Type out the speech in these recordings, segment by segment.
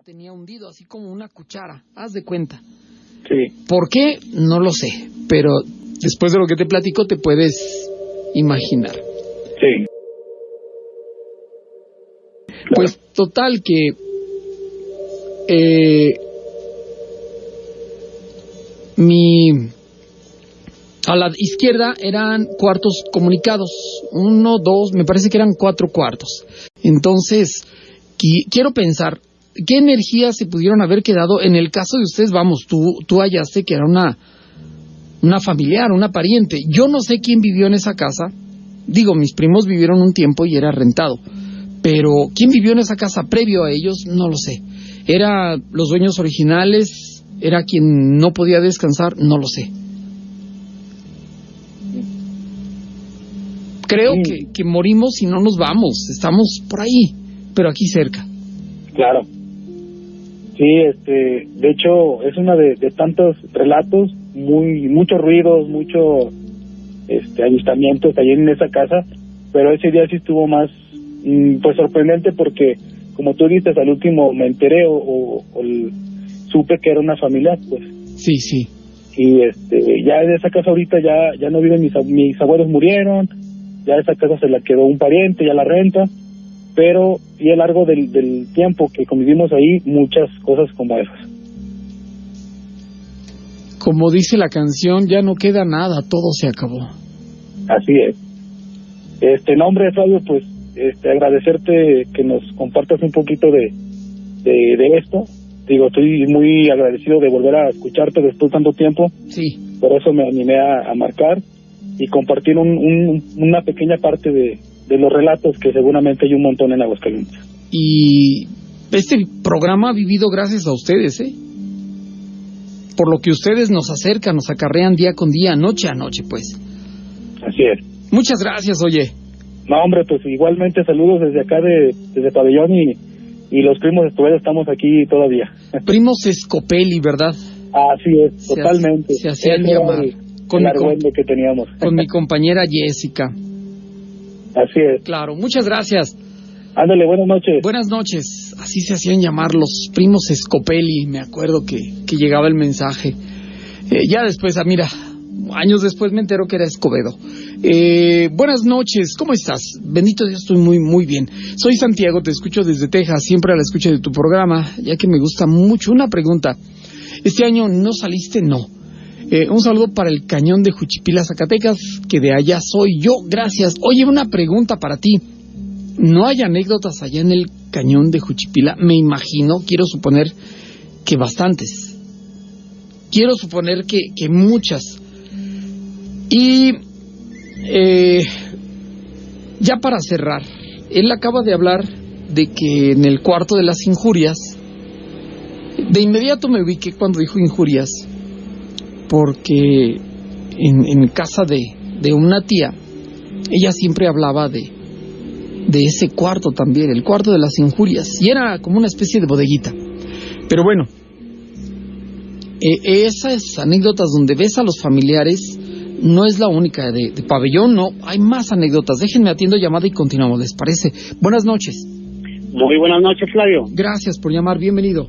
tenía hundido, así como una cuchara, haz de cuenta. Sí. ¿Por qué? No lo sé, pero después de lo que te platico te puedes imaginar. Sí. Pues total que a la izquierda eran cuartos comunicados, 1, 2, me parece que eran 4 cuartos. Entonces, quiero pensar, ¿qué energías se pudieron haber quedado? En el caso de ustedes, vamos, tú hallaste que era una familiar, una pariente. Yo no sé quién vivió en esa casa. Digo, mis primos vivieron un tiempo y era rentado. Pero ¿quién vivió en esa casa previo a ellos? No lo sé. ¿Era los dueños originales? ¿Era quien no podía descansar? No lo sé. Creo que morimos y no nos vamos. Estamos por ahí, pero aquí cerca. Claro. Sí, de hecho, es una de tantos relatos, muchos ruidos, muchos avistamientos allí en esa casa, pero ese día sí estuvo más, pues sorprendente porque, como tú dices, al último me enteré supe que era una familia, pues. Sí, sí. Y ya en esa casa ahorita ya no viven, mis abuelos murieron, ya esa casa se la quedó un pariente, ya la renta, pero y a lo largo del tiempo que convivimos ahí, muchas cosas como esas. Como dice la canción, ya no queda nada, todo se acabó. Así es. Nombre, Fabio, pues agradecerte que nos compartas un poquito de esto. Digo, estoy muy agradecido de volver a escucharte después de tanto tiempo. Sí. Por eso me animé a marcar y compartir una pequeña parte de los relatos, que seguramente hay un montón en Aguascalientes. Y este programa ha vivido gracias a ustedes, por lo que ustedes nos acercan, nos acarrean día con día, noche a noche, pues. Así es. Muchas gracias, oye. No, hombre, pues igualmente saludos desde acá, desde Pabellón, y los primos Escobedo estamos aquí todavía. Primos Scopelli, ¿verdad? Así es, totalmente. Se hacían llamar. Con el que teníamos. Con mi compañera Jessica. Así es. Claro, muchas gracias. Ándale, buenas noches. Buenas noches. Así se hacían llamar los primos Scopelli. Me acuerdo que llegaba el mensaje. Ya después, mira, años después me entero que era Escobedo. Buenas noches, ¿cómo estás? Bendito Dios, estoy muy, muy bien. Soy Santiago, te escucho desde Texas, siempre a la escucha de tu programa, ya que me gusta mucho. Una pregunta. ¿Este año no saliste? No. Un saludo para el Cañón de Juchipila, Zacatecas, que de allá soy yo, gracias. Oye, una pregunta para ti. ¿No hay anécdotas allá en el Cañón de Juchipila? Me imagino, quiero suponer que bastantes. Quiero suponer que muchas. Y ya para cerrar, él acaba de hablar de que en el cuarto de las injurias, de inmediato me ubiqué cuando dijo injurias, porque en casa de una tía, ella siempre hablaba de ese cuarto también, el cuarto de las injurias, y era como una especie de bodeguita. Pero bueno, esas anécdotas donde ves a los familiares no es la única de Pabellón, no, hay más anécdotas. Déjenme atiendo llamada y continuamos, ¿les parece? Buenas noches. Muy buenas noches, Flavio. Gracias por llamar, bienvenido.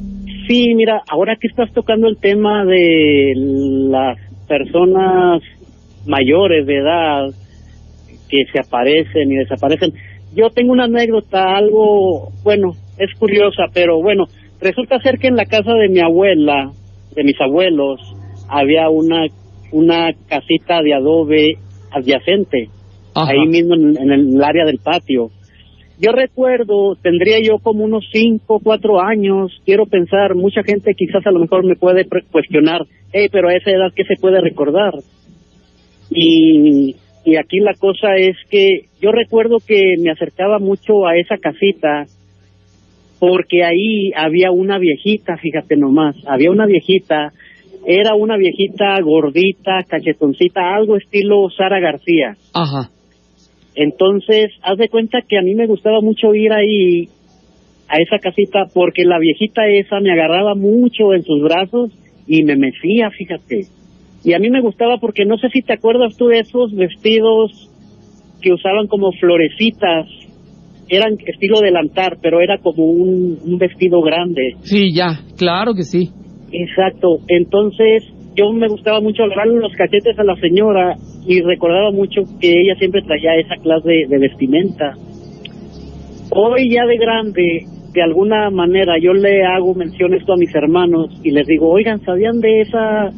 Sí, mira, ahora que estás tocando el tema de las personas mayores de edad que se aparecen y desaparecen, yo tengo una anécdota, algo, bueno, es curiosa, pero bueno, resulta ser que en la casa de mi abuela, de mis abuelos, había una casita de adobe adyacente. Ajá. Ahí mismo en el área del patio. Yo recuerdo, tendría yo como unos 5, 4 años, quiero pensar, mucha gente quizás a lo mejor me puede cuestionar, pero a esa edad, ¿qué se puede recordar? Y aquí la cosa es que yo recuerdo que me acercaba mucho a esa casita, porque ahí había una viejita, fíjate nomás, había una viejita, era una viejita gordita, cachetoncita, algo estilo Sara García. Ajá. Entonces, haz de cuenta que a mí me gustaba mucho ir ahí, a esa casita, porque la viejita esa me agarraba mucho en sus brazos y me mecía, fíjate. Y a mí me gustaba porque no sé si te acuerdas tú de esos vestidos que usaban como florecitas eran estilo delantal, pero era como un vestido grande. Sí, ya, claro que sí. Exacto. Entonces yo me gustaba mucho agarrarle los cachetes a la señora y recordaba mucho que ella siempre traía esa clase de vestimenta. Hoy ya de grande, de alguna manera yo le hago mención esto a mis hermanos y les digo, oigan, ¿sabían de esa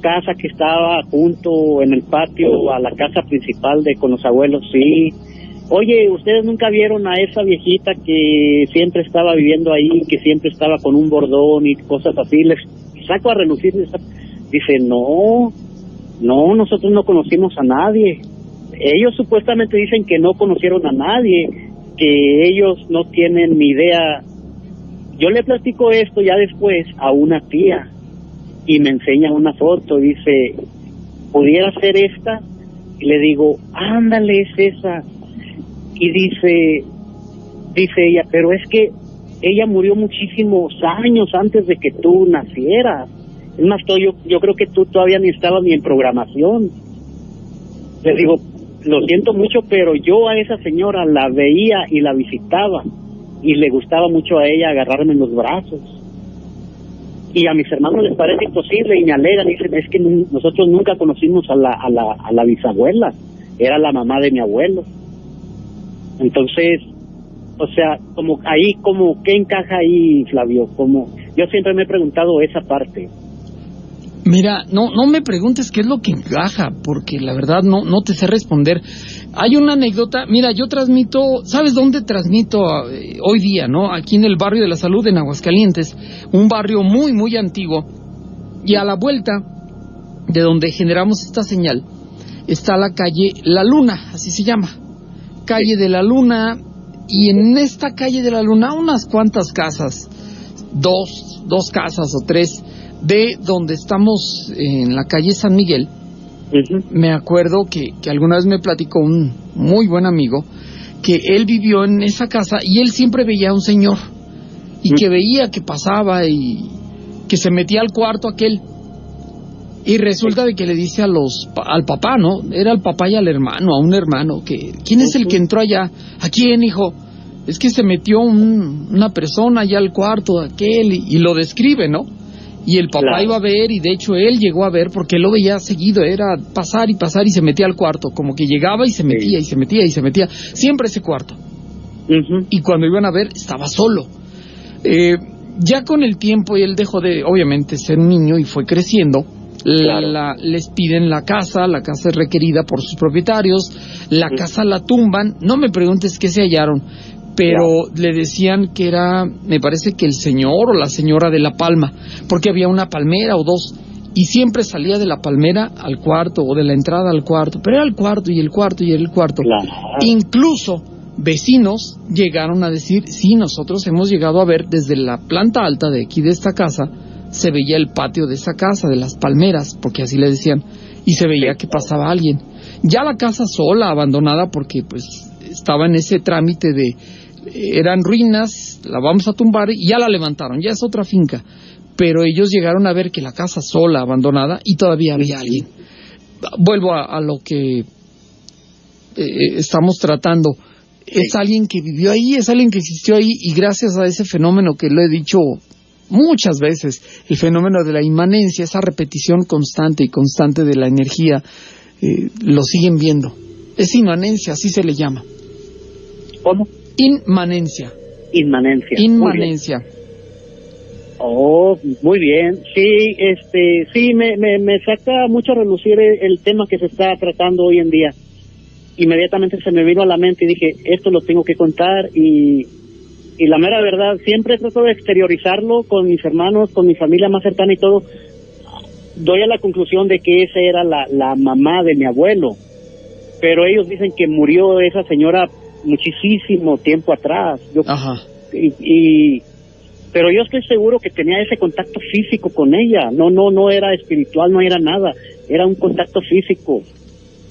casa que estaba junto en el patio a la casa principal de con los abuelos? Sí. Oye, ¿ustedes nunca vieron a esa viejita que siempre estaba viviendo ahí, que siempre estaba con un bordón y cosas así? Les saco a relucir. Dice, no, nosotros no conocimos a nadie. Ellos supuestamente dicen que no conocieron a nadie, que ellos no tienen ni idea. Yo le platico esto ya después a una tía y me enseña una foto, dice, ¿pudiera ser esta? Y le digo, ándale, es esa. Y dice ella, pero es que ella murió muchísimos años antes de que tú nacieras. Es más, yo creo que tú todavía ni estabas ni en programación. Le digo, lo siento mucho, pero yo a esa señora la veía y la visitaba y le gustaba mucho a ella agarrarme en los brazos. Y a mis hermanos les parece imposible y me alegan, dicen, es que nosotros nunca conocimos a la bisabuela, era la mamá de mi abuelo. Entonces, o sea, como ahí, como ¿qué encaja ahí, Flavio? Como yo siempre me he preguntado esa parte. Mira, no me preguntes qué es lo que encaja, porque la verdad no te sé responder. Hay una anécdota, mira, yo transmito, ¿sabes dónde transmito hoy día, no? Aquí en el barrio de la Salud en Aguascalientes, un barrio muy, muy antiguo, y a la vuelta de donde generamos esta señal está la calle La Luna, así se llama, calle de la Luna, y en esta calle de la Luna unas cuantas casas, dos casas o tres, de donde estamos en la calle San Miguel. Uh-huh. Me acuerdo que alguna vez me platicó un muy buen amigo que él vivió en esa casa y él siempre veía a un señor y que veía que pasaba y que se metía al cuarto aquel, y resulta de que le dice al papá, ¿no? Era al papá y al hermano, a un hermano, que ¿quién es el que entró allá? ¿A quién, hijo? Es que se metió una persona allá al cuarto de aquel, y lo describe, ¿no? Y el papá iba a ver, y de hecho él llegó a ver porque él lo veía seguido, era pasar y se metía al cuarto, como que llegaba y se metía, y se metía y se metía, siempre ese cuarto. Uh-huh. Y cuando iban a ver, estaba solo. Ya con el tiempo él dejó de, obviamente, ser un niño y fue creciendo. Les piden la casa es requerida por sus propietarios, la casa la tumban, no me preguntes qué se hallaron, pero le decían que era, me parece que el señor o la señora de la palma, porque había una palmera o dos, y siempre salía de la palmera al cuarto, o de la entrada al cuarto, pero era el cuarto y el cuarto y el cuarto. Incluso vecinos llegaron a decir, sí, nosotros hemos llegado a ver desde la planta alta de aquí de esta casa, se veía el patio de esa casa, de las palmeras, porque así le decían, y se veía que pasaba alguien. Ya la casa sola, abandonada, porque pues estaba en ese trámite de, eran ruinas, la vamos a tumbar, y ya la levantaron, ya es otra finca, pero ellos llegaron a ver que la casa sola, abandonada, y todavía había alguien. Vuelvo a lo que estamos tratando, es alguien que vivió ahí, es alguien que existió ahí, y gracias a ese fenómeno que lo he dicho muchas veces, el fenómeno de la inmanencia, esa repetición constante y constante de la energía, lo siguen viendo. Es inmanencia, así se le llama. ¿Cómo? Inmanencia. Inmanencia. Oh, muy bien. Sí, sí, me saca mucho a relucir el tema que se está tratando hoy en día. Inmediatamente se me vino a la mente y dije, esto lo tengo que contar, y la mera verdad, siempre trato de exteriorizarlo con mis hermanos, con mi familia más cercana y todo. Doy a la conclusión de que esa era la mamá de mi abuelo, pero ellos dicen que murió esa señora muchísimo tiempo atrás. Ajá. Pero yo estoy seguro que tenía ese contacto físico con ella. No era espiritual, no era nada, era un contacto físico,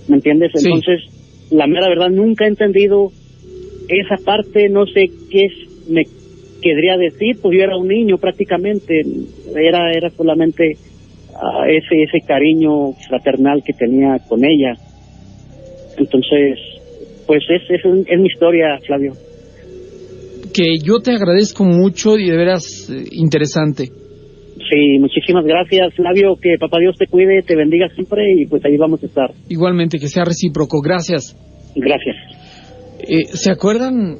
¿me entiendes? Sí. Entonces, la mera verdad, nunca he entendido esa parte, no sé qué me querría decir, pues yo era un niño prácticamente, era solamente ese cariño fraternal que tenía con ella. Entonces, pues es mi historia, Flavio. Que yo te agradezco mucho y de veras interesante. Sí, muchísimas gracias, Flavio, que papá Dios te cuide, te bendiga siempre y pues ahí vamos a estar. Igualmente, que sea recíproco, gracias. Gracias. ¿Se acuerdan?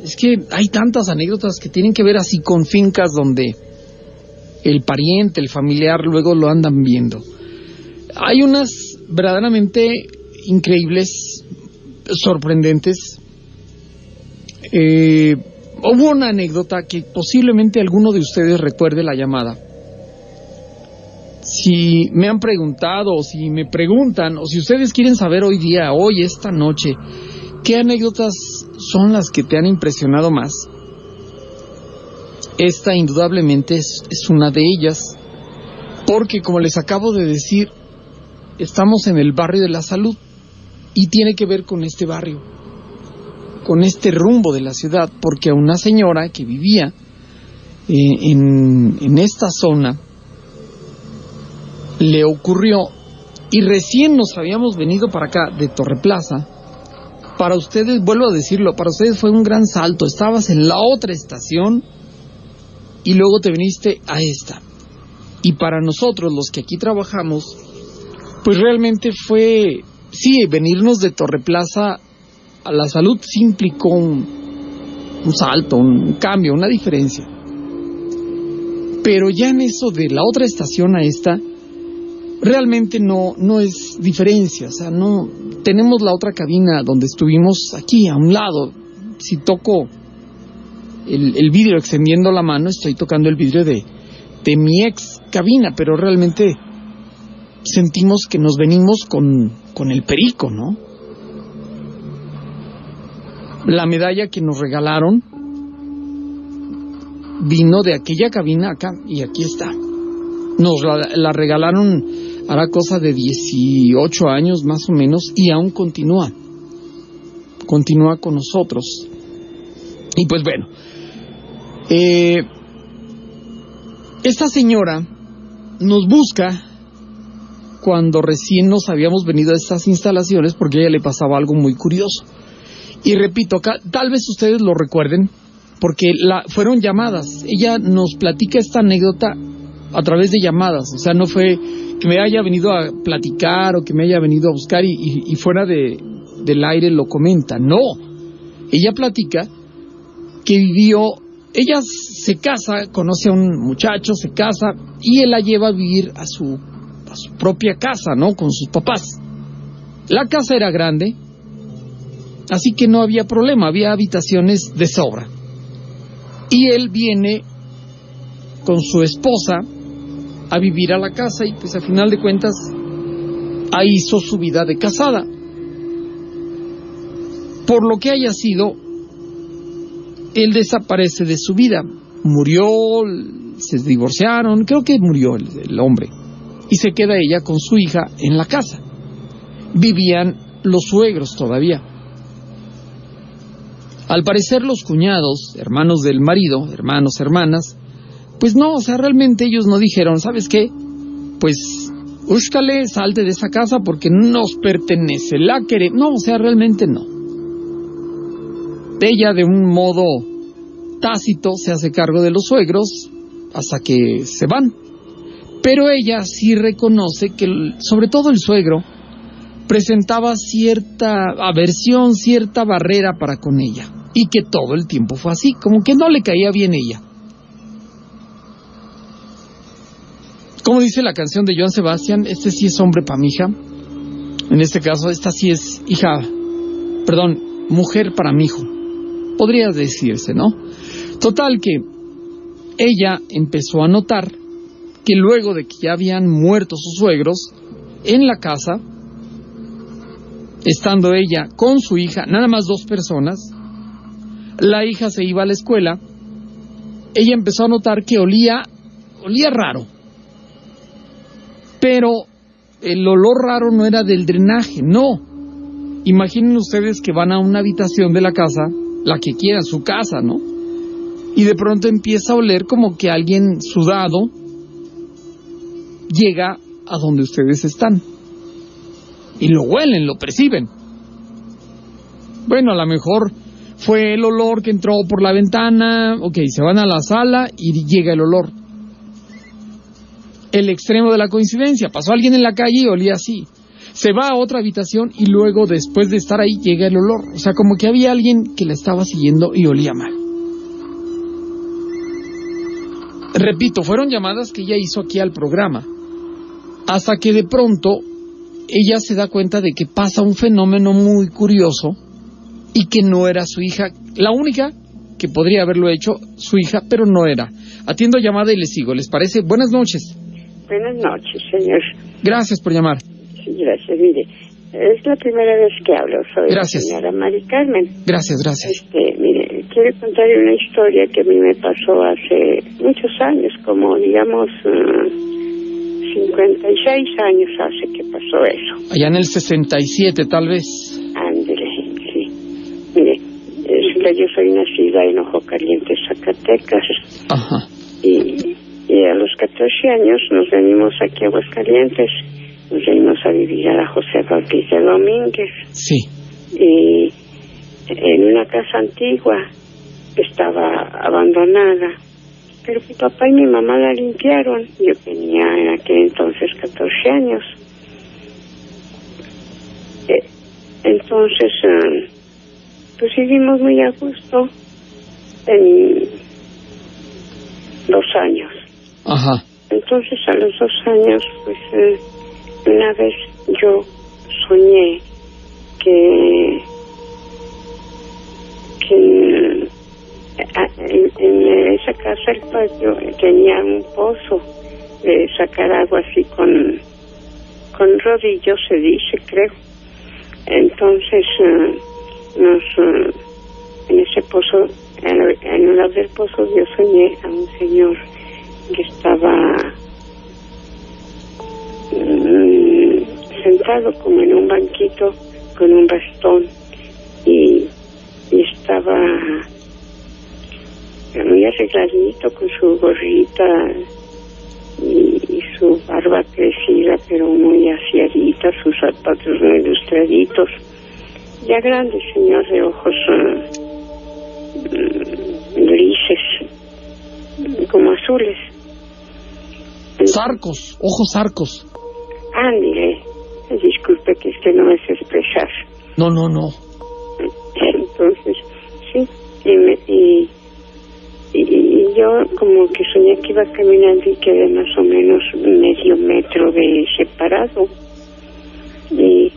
Es que hay tantas anécdotas que tienen que ver así con fincas donde el pariente, el familiar, luego lo andan viendo. Hay unas verdaderamente increíbles, sorprendentes. Hubo una anécdota que posiblemente alguno de ustedes recuerde la llamada. Si me han preguntado, o si me preguntan, o si ustedes quieren saber hoy día, hoy, esta noche, ¿qué anécdotas son las que te han impresionado más? Esta indudablemente es una de ellas, porque como les acabo de decir, estamos en el barrio de la Salud y tiene que ver con este barrio, con este rumbo de la ciudad, porque a una señora que vivía en esta zona le ocurrió, y recién nos habíamos venido para acá de Torreplaza. Para ustedes, vuelvo a decirlo, para ustedes fue un gran salto. Estabas en la otra estación y luego te viniste a esta. Y para nosotros, los que aquí trabajamos, pues realmente fue, sí, venirnos de Torreplaza a la Salud sí implicó un salto, un cambio, una diferencia. Pero ya en eso de la otra estación a esta, realmente no es diferencia. O sea, no tenemos la otra cabina donde estuvimos aquí a un lado. Si toco el vidrio extendiendo la mano, estoy tocando el vidrio de mi ex cabina, pero realmente sentimos que nos venimos con el perico, ¿no? La medalla que nos regalaron vino de aquella cabina acá, y aquí está. Nos la regalaron hará cosa de 18 años más o menos, y aún continúa con nosotros. Y pues bueno, esta señora nos busca cuando recién nos habíamos venido a estas instalaciones, porque a ella le pasaba algo muy curioso. Y repito, acá tal vez ustedes lo recuerden, porque fueron llamadas. Ella nos platica esta anécdota a través de llamadas. O sea, no fue que me haya venido a platicar o que me haya venido a buscar y fuera del aire lo comenta. No, ella platica que ella se casa, conoce a un muchacho, se casa y él la lleva a vivir a su propia casa, ¿no? Con sus papás. La casa era grande, así que no había problema, había habitaciones de sobra. Y él viene con su esposa a vivir a la casa y pues a final de cuentas ahí hizo su vida de casada. Por lo que haya sido, él desaparece de su vida. Murió, se divorciaron, creo que murió el hombre. Y se queda ella con su hija en la casa. Vivían los suegros todavía. Al parecer los cuñados, hermanos del marido, hermanos, hermanas, pues no, o sea, realmente ellos no dijeron, ¿sabes qué? Pues, úscale, salte de esa casa porque nos pertenece, la queremos. No, o sea, realmente no. Ella, de un modo tácito, se hace cargo de los suegros hasta que se van. Pero ella sí reconoce que, sobre todo el suegro, presentaba cierta aversión, cierta barrera para con ella. Y que todo el tiempo fue así, como que no le caía bien ella. Como dice la canción de Joan Sebastián, este sí es hombre pa' mi hija. En este caso, esta sí es mujer para mi hijo. Podría decirse, ¿no? Total que ella empezó a notar que luego de que ya habían muerto sus suegros, en la casa, estando ella con su hija, nada más 2 personas, la hija se iba a la escuela, ella empezó a notar que olía raro. Pero el olor raro no era del drenaje, no. Imaginen ustedes que van a una habitación de la casa, la que quieran, su casa, ¿no? Y de pronto empieza a oler como que alguien sudado llega a donde ustedes están. Y lo huelen, lo perciben. Bueno, a lo mejor fue el olor que entró por la ventana. Ok, se van a la sala y llega el olor. El extremo de la coincidencia, pasó alguien en la calle y olía así. Se va a otra habitación y luego, después de estar ahí, llega el olor. O sea, como que había alguien que la estaba siguiendo y olía mal. Repito, fueron llamadas que ella hizo aquí al programa. Hasta que de pronto ella se da cuenta de que pasa un fenómeno muy curioso y que no era su hija. La única que podría haberlo hecho, su hija, pero no era. Atiendo llamada y les sigo. ¿Les parece? Buenas noches. Buenas noches, señor. Gracias por llamar. Sí, gracias. Mire, es la primera vez que hablo. Soy Gracias. la señora Mari Carmen. Gracias, gracias. Mire, quiero contarle una historia que a mí me pasó hace muchos años, como digamos 56 años hace que pasó eso. Allá en el 67, tal vez. Ándele, sí. Mire, yo soy nacida en Ojo Caliente, Zacatecas. Ajá. Y a los 14 años nos venimos aquí a Aguascalientes. Nos venimos a vivir a la José Bautista Domínguez. Sí. Y en una casa antigua estaba abandonada, pero mi papá y mi mamá la limpiaron. Yo tenía en aquel entonces 14 años. Entonces, pues vivimos muy a gusto en 2 años. Ajá. Entonces, a los 2 años, pues una vez yo soñé que en esa casa, el patio, tenía un pozo de sacar agua así con rodillos, se dice, creo. Entonces, en ese pozo, en un lado del pozo, yo soñé a un señor que estaba sentado como en un banquito con un bastón y estaba muy arregladito con su gorrita y su barba crecida pero muy aseadita, sus zapatos muy ilustraditos, ya grande señor, de ojos grises como azules. Zarcos, ojos zarcos. Ándale, disculpe que es que no es expresar. No. Entonces, sí, y yo como que soñé que iba caminando y quedé más o menos medio metro de separado. Y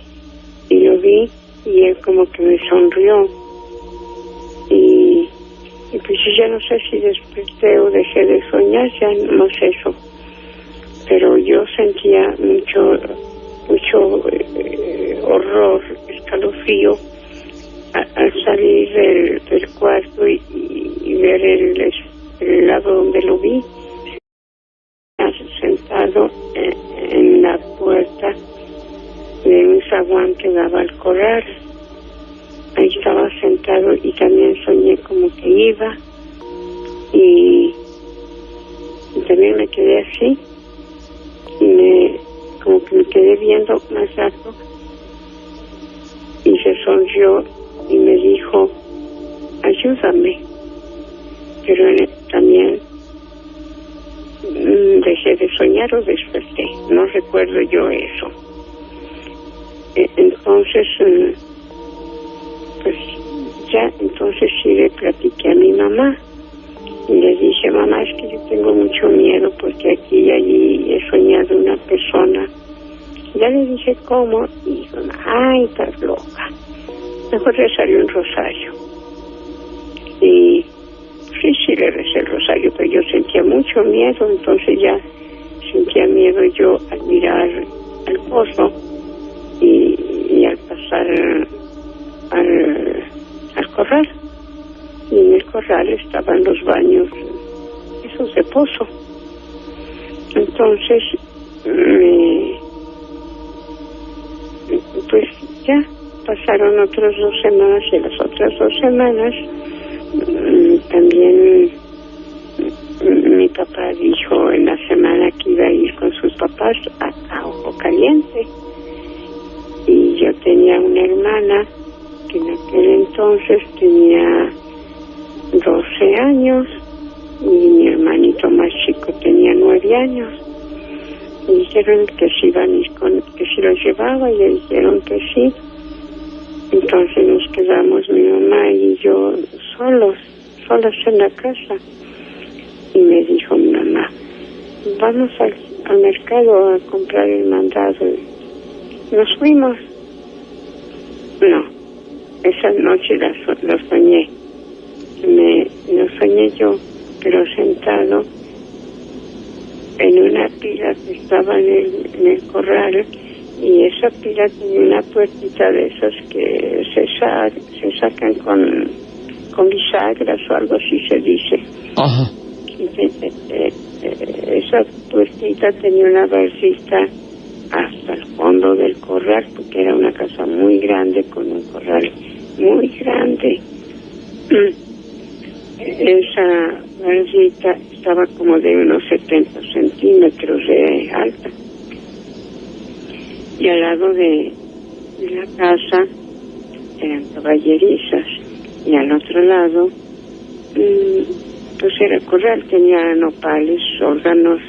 lo vi y él como que me sonrió. Y pues yo ya no sé si desperté o dejé de soñar, ya no sé eso. Pero yo sentía mucho horror, escalofrío al salir del cuarto y ver el lado donde lo vi, sentado en la puerta de un zaguán que daba al corral. Ahí estaba sentado y también soñé como que iba y también me quedé así y como que me quedé viendo más rato y se sonrió y me dijo, ayúdame, pero también dejé de soñar o desperté, no recuerdo yo eso. Entonces pues ya, entonces sí le platiqué a mi mamá y le dije, mamá, es que yo tengo mucho miedo porque aquí y allí he soñado una persona. Ya le dije cómo y dijo, ay, estás loca, mejor rezaré un rosario. Y sí le recé el rosario, pero yo sentía mucho miedo, entonces ya sentía miedo yo al mirar al pozo y al pasar al corral. Y en el corral estaban los baños esos de pozo. Entonces pues ya pasaron otras 2 semanas y las otras 2 semanas también mi papá dijo en la semana que iba a ir con sus papás a Ojo Caliente y yo tenía una hermana que en aquel entonces tenía 12 años y mi hermanito más chico tenía 9 años. Me dijeron que si que si los llevaba, y le dijeron que sí. Entonces nos quedamos mi mamá y yo solas en la casa. Y me dijo mi mamá, vamos al mercado a comprar el mandado. Nos fuimos. No, esa noche lo soñé. Lo soñé yo, pero sentado en una pila que estaba en el corral, y esa pila tenía una puertita de esas que se sacan con bisagras o algo así se dice. Ajá. Esa puertita tenía una barcita hasta el fondo del corral, porque era una casa muy grande con un corral muy grande. Esa barcita estaba como de unos 70 centímetros de alta, y al lado de la casa eran caballerizas, y al otro lado pues era corral, tenía nopales, órganos,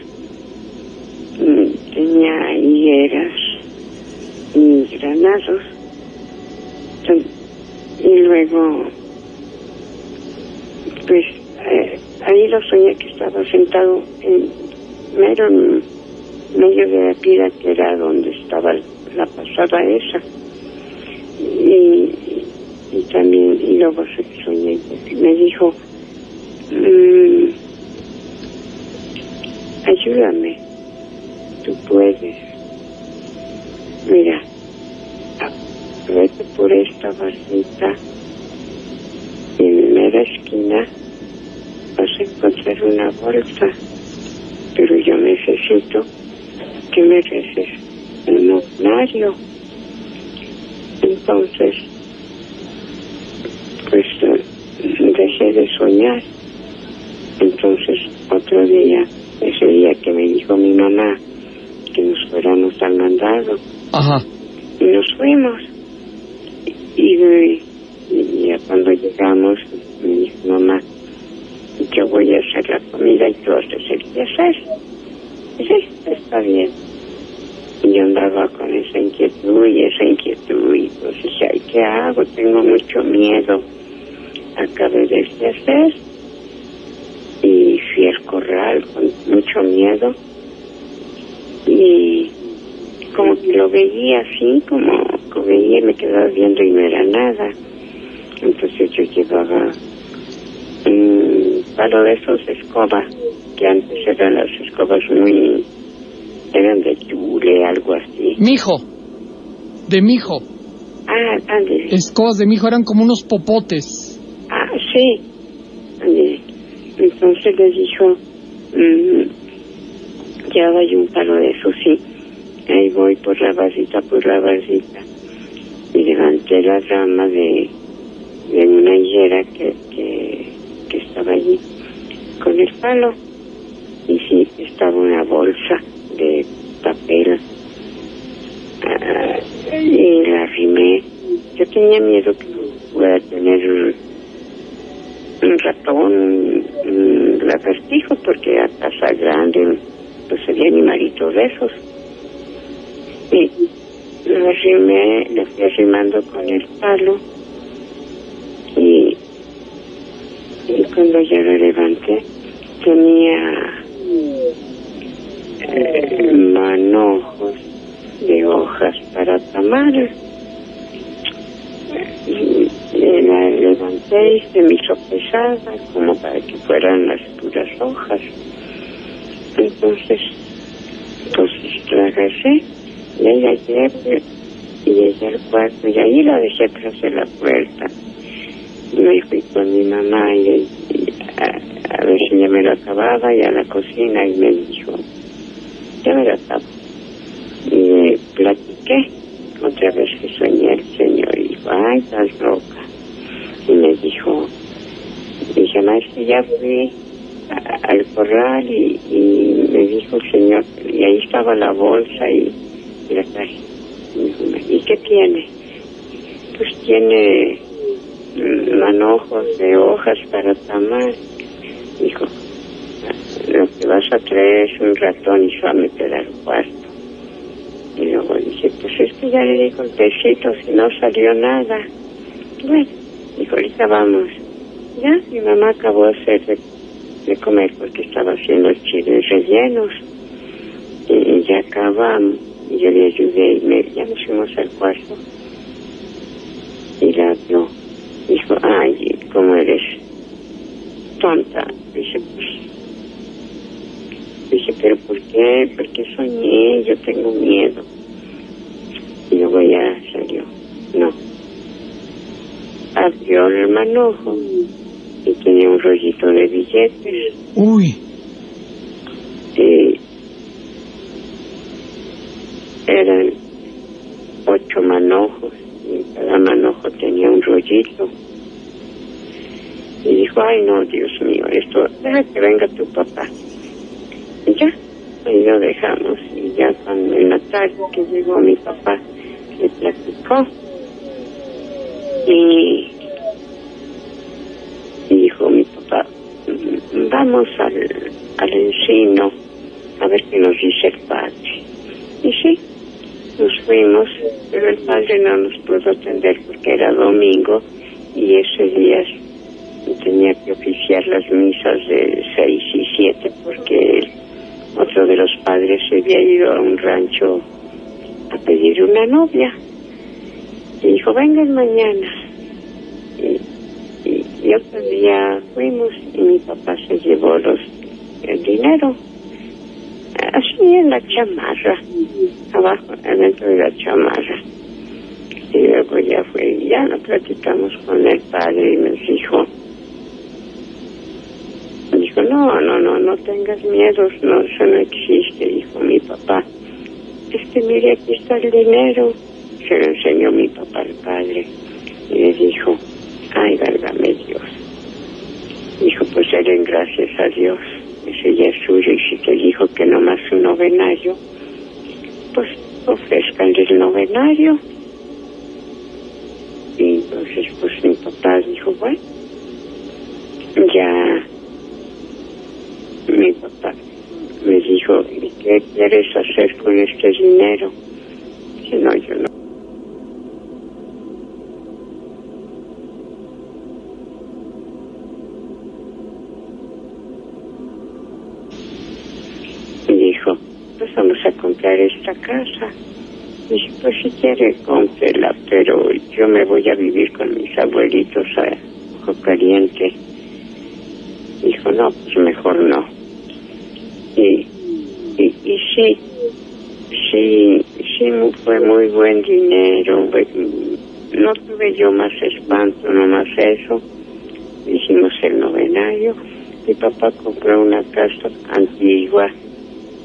tenía higueras y granados. Y luego pues ahí lo soñé que estaba sentado en medio de la pila, que era donde estaba la pasada esa, y también, y luego soñé, me dijo, ayúdame, tú puedes, mira, vete por esta barrita, y en la mera esquina vas a encontrar una bolsa, pero yo necesito que me reces un novenario. Entonces, pues dejé de soñar. Entonces, otro día, ese día que me dijo mi mamá que nos fuéramos al mandado, Ajá. y nos fuimos. Y ya cuando llegamos, me dijo mamá, yo voy a hacer la comida y tú haces el quehacer. Sí, está bien. Y yo andaba con esa inquietud, y pues dije, ay, ¿qué hago? Tengo mucho miedo. Acabé de quehacer y fui al corral con mucho miedo, y como que lo veía así, como veía y me quedaba viendo y no era nada. Entonces yo llevaba un palo de esos de escoba, que antes eran las escobas eran de tule, algo así. Mijo. De mijo. Ah, ándale. Escobas de mijo, eran como unos popotes. Ah, sí. Ándale. Entonces les dijo, llevaba yo un palo de esos, sí. Ahí voy por la vasita. Y levanté la rama de una higuera que estaba allí con el palo. Y sí, estaba una bolsa de papel. Y la arrimé. Yo tenía miedo que pudiera tener un ratón, un lagartijo, porque era casa grande, pues había animalitos de esos. Y le fui arrimando con el palo, y cuando ya lo levanté, tenía manojos de hojas para tamales. Y la levanté y se me hizo pesada, como para que fueran las puras hojas. Entonces, pues la agarré, y ahí la llevé, y llegué al cuarto, y ahí la dejé tras de la puerta. Y me fui con mi mamá, y a ver si ya me lo acababa, y a la cocina, y me dijo, ya me lo acabo. Y le platiqué otra vez que soñé el Señor, y dijo, ay, estás loca. Y me dijo, dije, maestra, ya fui al corral, y me dijo el Señor, y ahí estaba la bolsa, y la traje. Y dijo, ¿y qué tiene? pues tiene manojos de hojas para tamal. Dijo, lo que vas a traer es un ratón y se va a meter al cuarto. Y luego dice, pues es que ya le dijo el tecito, si no salió nada. Bueno, dijo, ahorita vamos. Ya, mi mamá acabó de hacer de comer porque estaba haciendo chiles rellenos. Y ya acabamos. Y yo le ayudé y ya nos fuimos al cuarto. Y la vio. Dijo, ay, ¿cómo eres tonta? Dice, pues. Dice, ¿pero por qué? Porque soñé, yo tengo miedo. Y luego ya salió. No. Abrió el manojo y tenía un rollito de billetes. Uy. Eran 8 manojos y cada manojo tenía un rollito. Y dijo, ay no, Dios mío, esto, deja que venga tu papá. Y ya, ahí lo dejamos. Y ya cuando en la tarde que llegó mi papá, le platicó. Y dijo mi papá, vamos al encino a ver qué nos dice el padre. Y sí, nos fuimos, pero el padre no nos pudo atender porque era domingo y ese día tenía que oficiar las misas de 6 y 7 porque otro de los padres se había ido a un rancho a pedir una novia. Y dijo, vengan mañana. Y otro día fuimos y mi papá se llevó el dinero. Así en la chamarra, abajo, adentro de la chamarra. Y luego ya fue, ya lo platicamos con el padre y nos dijo, no tengas miedos, no, eso no existe, dijo mi papá. Mire, aquí está el dinero. Se lo enseñó mi papá al padre y le dijo, ay, válgame Dios. Dijo, pues den gracias a Dios, ese ya es suyo, y si te dijo que nomás un novenario, pues ofrezcanle el novenario. Y entonces pues mi papá dijo, bueno, ya mi papá me dijo, ¿y qué quieres hacer con este dinero? Dije, no, yo no. Y dijo, pues vamos a comprar esta casa. Dije, pues si quiere, cómprela, pero yo me voy a vivir con mis abuelitos a Ojo Caliente. Dijo, no, pues mejor no. Y sí, fue muy buen dinero. No tuve yo más espanto, nomás eso. Hicimos el novenario. Mi papá compró una casa antigua,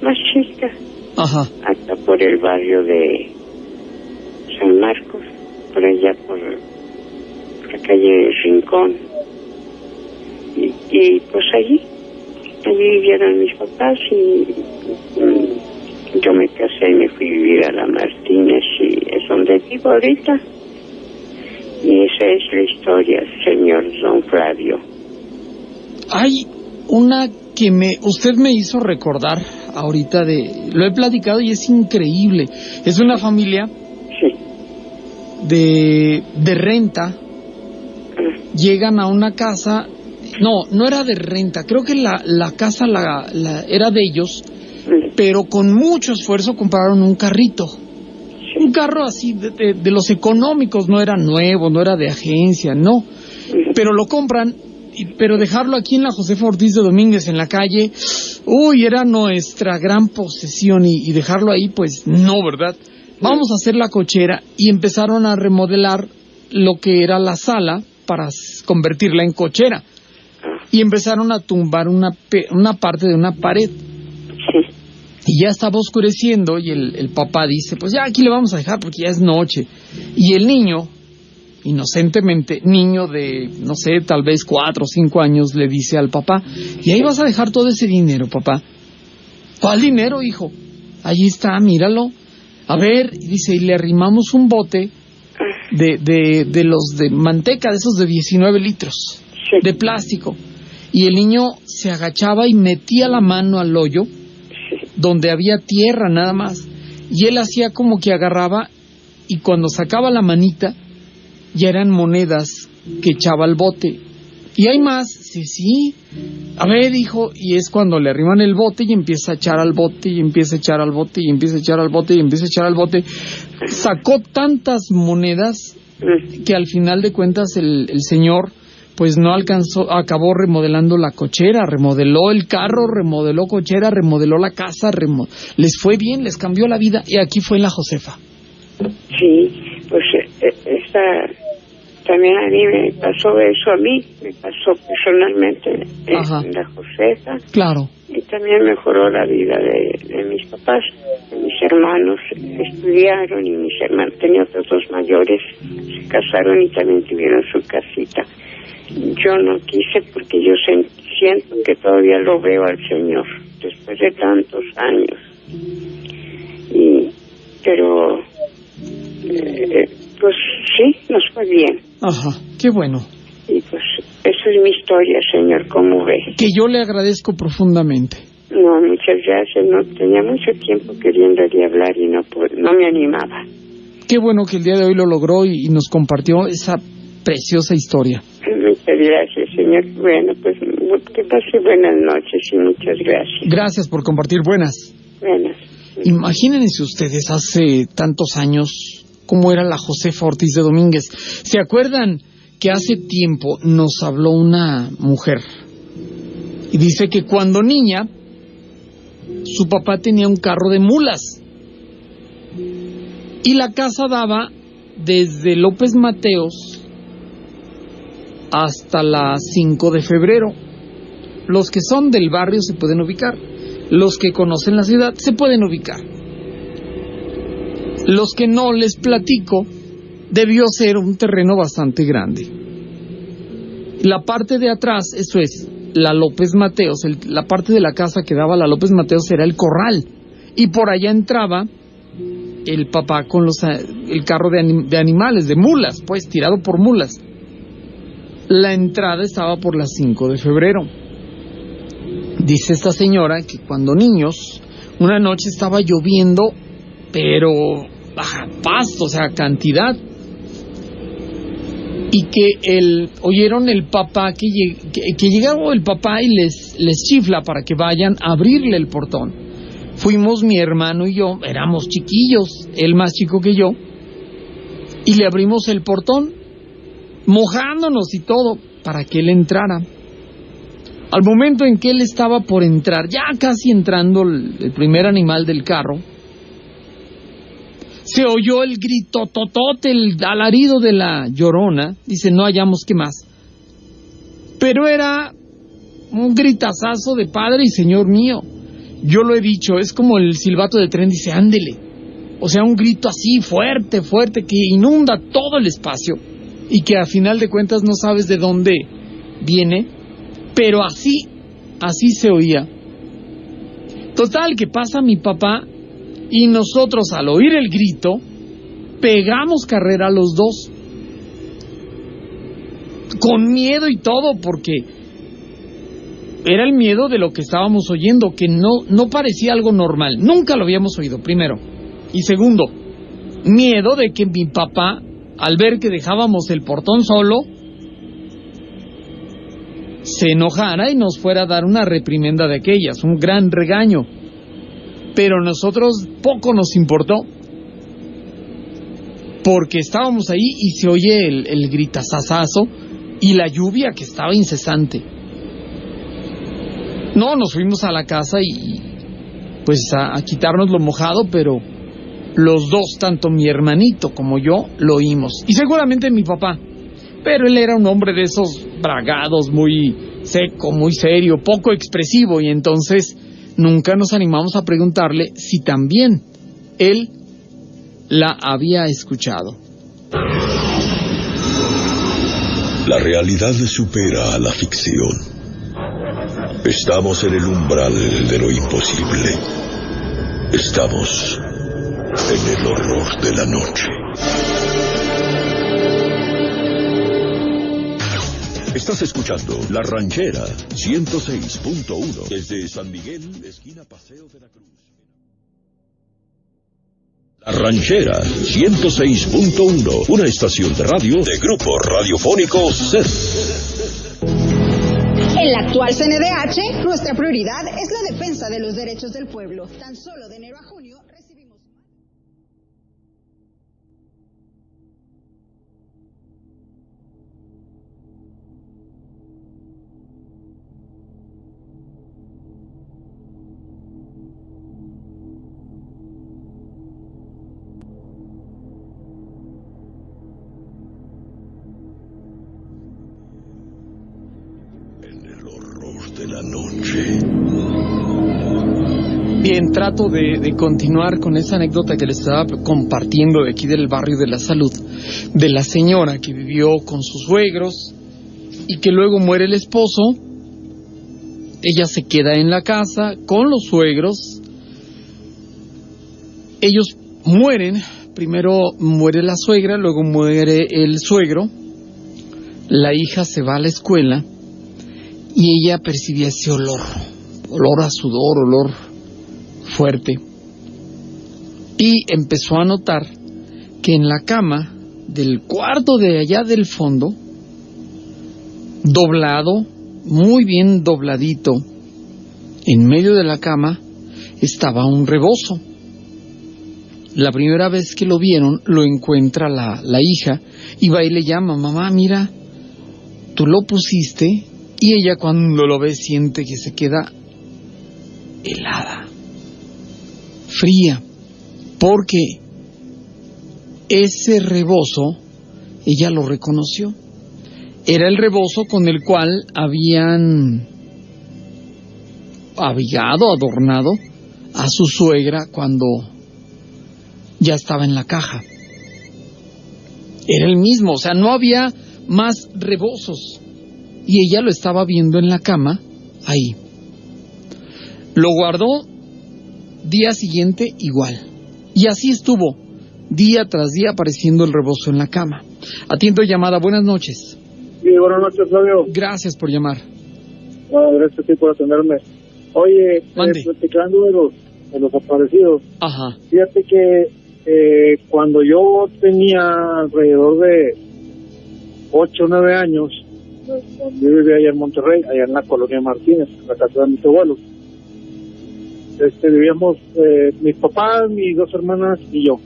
más chica. Ajá. Hasta por el barrio de San Marcos, por allá por la calle Rincón. Y pues allí vivieron mis papás y yo me casé y me fui a vivir a la Martínez y es donde vivo ahorita. Y esa es la historia, señor Don Flavio. Hay una que usted me hizo recordar ahorita lo he platicado y es increíble. Es una familia de renta. Llegan a una casa. No era de renta, creo que la casa era de ellos, pero con mucho esfuerzo compraron un carrito. Un carro así de los económicos, no era nuevo, no era de agencia, no. Pero lo compran, pero dejarlo aquí en la Josefa Ortiz de Domínguez, en la calle, era nuestra gran posesión y dejarlo ahí, pues no, ¿verdad? Vamos a hacer la cochera y empezaron a remodelar lo que era la sala para convertirla en cochera. Y empezaron a tumbar una parte de una pared. Y ya estaba oscureciendo y el papá dice, pues ya aquí le vamos a dejar porque ya es noche. Y el niño, inocentemente, niño de, no sé, tal vez 4 o 5 años, le dice al papá, ¿y ahí vas a dejar todo ese dinero, papá? ¿Cuál dinero, hijo? Allí está, míralo. A ver, dice, y le arrimamos un bote de los de manteca, de esos de 19 litros, Sí. de plástico. Y el niño se agachaba y metía la mano al hoyo, donde había tierra nada más. Y él hacía como que agarraba, y cuando sacaba la manita, ya eran monedas que echaba al bote. Y hay más, sí. A ver, hijo, y es cuando le arriman el bote y empieza a echar al bote, y empieza a echar al bote, y empieza a echar al bote, y empieza a echar al bote. Sacó tantas monedas que al final de cuentas el señor pues no alcanzó, acabó remodelando la cochera, remodeló el carro, remodeló cochera, remodeló la casa, les fue bien, les cambió la vida, y aquí fue en la Josefa. Sí, pues también a mí me pasó eso, me pasó personalmente en la Josefa. Claro. Y también mejoró la vida de mis papás. Mis hermanos estudiaron y mis hermanos, tenía otros dos mayores, se casaron y también tuvieron su casita. Yo no quise porque yo siento que todavía lo veo al Señor después de tantos años. Pero pues sí, nos fue bien. Ajá, qué bueno. Y pues eso es mi historia, Señor, ¿cómo ve? Que yo le agradezco profundamente. No, muchas gracias. No tenía mucho tiempo queriéndole hablar y no me animaba. Qué bueno que el día de hoy lo logró y nos compartió esa preciosa historia. Muchas gracias, señor. Bueno, pues que pase buenas noches y muchas gracias. Gracias por compartir. Buenas. Buenas. Imagínense ustedes hace tantos años cómo era la Josefa Ortiz de Domínguez. ¿Se acuerdan que hace tiempo nos habló una mujer? Y dice que cuando niña su papá tenía un carro de mulas y la casa daba desde López Mateos hasta la 5 de febrero. Los que son del barrio se pueden ubicar. Los que conocen la ciudad se pueden ubicar. Los que no, les platico, debió ser un terreno bastante grande. La parte de atrás, eso es, la López Mateos, la parte de la casa que daba a la López Mateos era el corral. Y por allá entraba el papá con el carro de animales, de mulas, pues, tirado por mulas. La entrada estaba por las 5 de febrero. Dice esta señora que cuando niños, una noche estaba lloviendo, pero a pasto, o sea, cantidad. Y que oyeron el papá, que llegó el papá y les chifla para que vayan a abrirle el portón. Fuimos mi hermano y yo, éramos chiquillos, él más chico que yo, y le abrimos el portón, mojándonos y todo, para que él entrara. Al momento en que él estaba por entrar, ya casi entrando el primer animal del carro, se oyó el grito totote, el alarido de la Llorona. Dice, no hallamos qué más. Pero era un gritazazo de Padre y Señor mío. Yo lo he dicho, es como el silbato de tren, dice, ándele. O sea, un grito así fuerte, fuerte, que inunda todo el espacio y que a final de cuentas no sabes de dónde viene, pero así se oía. Total, que pasa mi papá y nosotros al oír el grito pegamos carrera los dos, con miedo y todo, porque era el miedo de lo que estábamos oyendo, que no parecía algo normal, nunca lo habíamos oído, primero. Y segundo, miedo de que mi papá, al ver que dejábamos el portón solo, se enojara y nos fuera a dar una reprimenda de aquellas, un gran regaño. Pero nosotros poco nos importó, porque estábamos ahí y se oye el gritazazazo y la lluvia que estaba incesante. No, nos fuimos a la casa y pues a quitarnos lo mojado, pero los dos, tanto mi hermanito como yo, lo oímos. Y seguramente mi papá, pero él era un hombre de esos bragados, muy seco, muy serio, poco expresivo, y entonces nunca nos animamos a preguntarle si también él la había escuchado. La realidad supera a la ficción. Estamos en el umbral de lo imposible. Estamos en el horror de la noche. Estás escuchando La Ranchera 106.1 desde San Miguel, esquina Paseo de la Cruz. La Ranchera 106.1, una estación de radio de Grupo Radiofónico SER. En la actual CNDH, nuestra prioridad es la defensa de los derechos del pueblo. Tan solo de enero a junio recibimos... De la noche. Bien, trato de continuar con esa anécdota que les estaba compartiendo de aquí del barrio de la Salud, de la señora que vivió con sus suegros y que luego muere el esposo. Ella se queda en la casa con los suegros. Ellos mueren, primero muere la suegra, luego muere el suegro. La hija se va a la escuela y ella percibía ese olor a sudor, olor fuerte. Y empezó a notar que en la cama del cuarto de allá del fondo, doblado, muy bien dobladito, en medio de la cama, estaba un rebozo. La primera vez que lo vieron, lo encuentra la hija, y va y le llama: mamá, mira, tú lo pusiste. Y ella, cuando lo ve, siente que se queda helada, fría, porque ese rebozo, ella lo reconoció. Era el rebozo con el cual habían abrigado, adornado a su suegra cuando ya estaba en la caja. Era el mismo, o sea, no había más rebozos. Y ella lo estaba viendo en la cama, ahí. Lo guardó, día siguiente igual. Y así estuvo, día tras día, apareciendo el rebozo en la cama. Atiendo llamada, buenas noches. Sí, buenas noches, Flavio. Gracias por llamar. No, gracias a ti por atenderme. Oye, platicando de los aparecidos. Ajá. Fíjate que cuando yo tenía alrededor de 8 o 9 años, yo vivía allá en Monterrey, allá en la colonia Martínez, en la casa de mis abuelos. Vivíamos mis papás, mis 2 hermanas y yo.